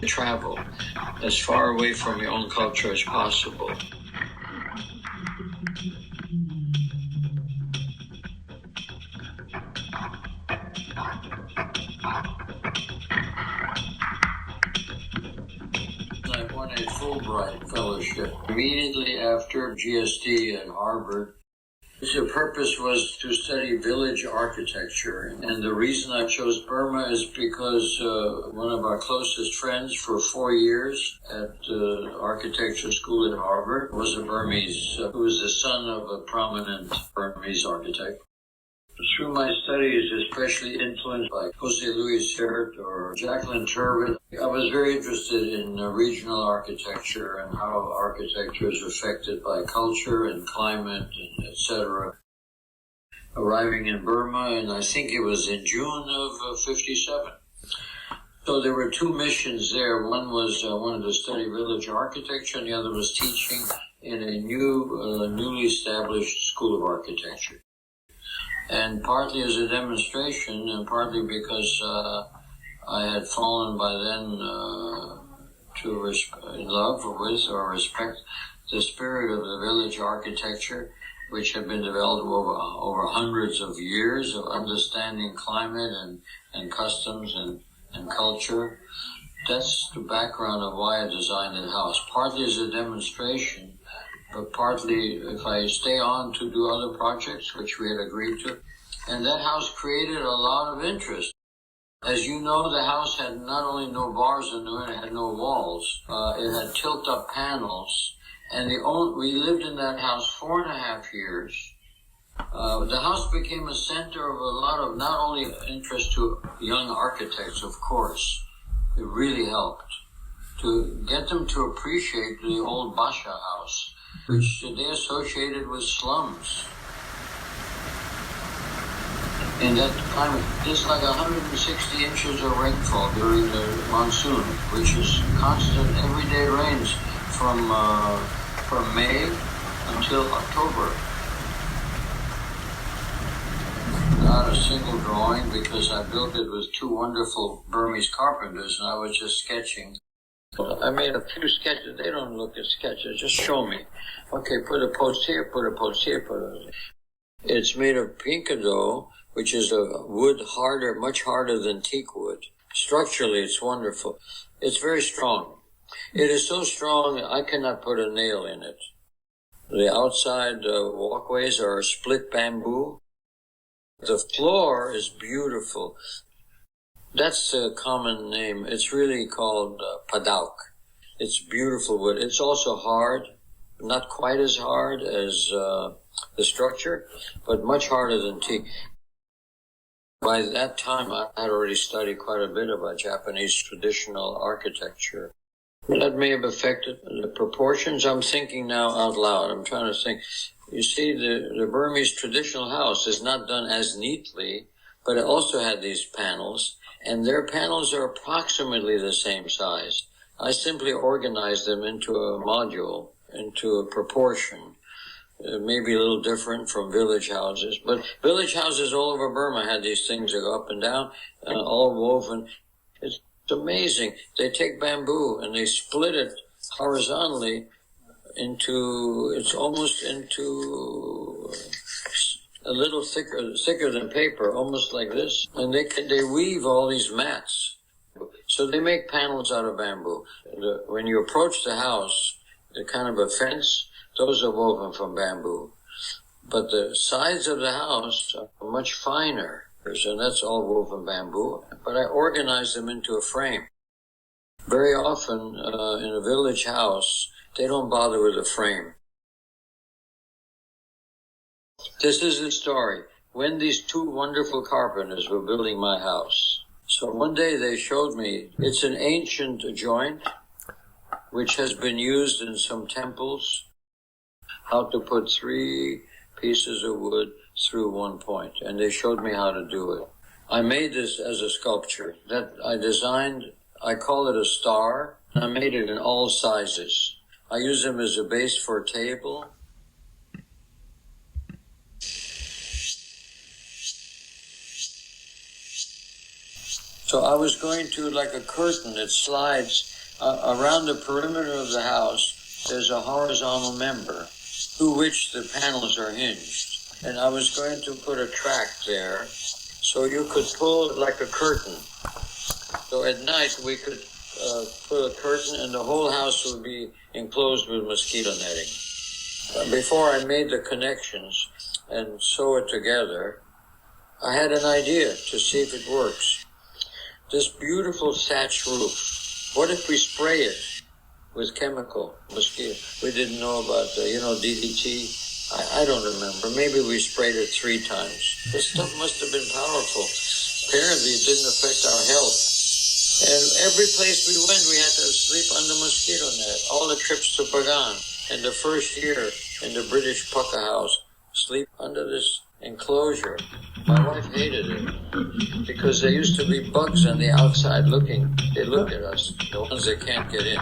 Travel as far away from your own culture as possible. I won a Fulbright fellowship immediately after GSD at Harvard. The purpose was to study village architecture, and the reason I chose Burma is because one of our closest friends for 4 years at the architecture school at Harvard was a Burmese, who was the son of a prominent Burmese architect. Through my studies, especially influenced by Jose Luis Sert or Jacqueline Turbin, I was very interested in regional architecture and how architecture is affected by culture and climate and etc. Arriving in Burma, and I think it was in June of 57. So there were two missions there. One was I wanted to study village architecture, and the other was teaching in a newly established school of architecture. And partly as a demonstration, and partly because I had fallen by then in love with or respect the spirit of the village architecture, which had been developed over hundreds of years of understanding climate and customs and culture. That's the background of why I designed the house. Partly as a demonstration, but partly if I stay on to do other projects, which we had agreed to. And that house created a lot of interest. As you know, the house had not only no bars in it, it had no walls. It had tilt-up panels. And we lived in that house 4.5 years. The house became a center of a lot of not only interest to young architects, of course. It really helped to get them to appreciate the old Basha house, which they associated with slums. In that climate, it's like 160 inches of rainfall during the monsoon, which is constant everyday rains from May until October. Not a single drawing because I built it with two wonderful Burmese carpenters and I was just sketching. I made a few sketches. They don't look at sketches. Just show me. Okay, put a post here, put a post here, put a... It's made of pinkado, which is a wood much harder than teak wood. Structurally, it's wonderful. It's very strong. It is so strong, I cannot put a nail in it. The outside walkways are split bamboo. The floor is beautiful. That's the common name. It's really called padauk. It's beautiful wood. It's also hard, not quite as hard as the structure, but much harder than teak. By that time, I had already studied quite a bit about Japanese traditional architecture. That may have affected the proportions. I'm thinking now out loud. I'm trying to think. You see, the Burmese traditional house is not done as neatly, but it also had these panels, and their panels are approximately the same size. I simply organized them into a module, into a proportion. Maybe a little different from village houses, but village houses all over Burma had these things that go up and down, all woven. It's amazing. They take bamboo and they split it horizontally it's almost into a little thicker than paper, almost like this. And they weave all these mats. So they make panels out of bamboo. When you approach the house, the kind of a fence, those are woven from bamboo. But the sides of the house are much finer, and that's all woven bamboo. But I organized them into a frame. Very often, in a village house, they don't bother with a frame. This is the story. When these two wonderful carpenters were building my house. So one day they showed me, it's an ancient joint, which has been used in some temples, how to put 3 pieces of wood through one point, and they showed me how to do it. I made this as a sculpture that I designed. I call it a star. I made it in all sizes. I use them as a base for a table. So I was going to like a curtain that slides around the perimeter of the house. There's a horizontal member through which the panels are hinged. And I was going to put a track there so you could pull it like a curtain. So at night we could put a curtain and the whole house would be enclosed with mosquito netting. Before I made the connections and sew it together, I had an idea to see if it works. This beautiful thatch roof, what if we spray it with chemical mosquito? We didn't know about, DDT. I don't remember. Maybe we sprayed it 3 times. This stuff must have been powerful. Apparently it didn't affect our health. And every place we went, we had to sleep under mosquito net. All the trips to Bagan and the first year in the British Pucka House, sleep under this enclosure. My wife hated it because there used to be bugs on the outside looking. They look at us, the ones that can't get in.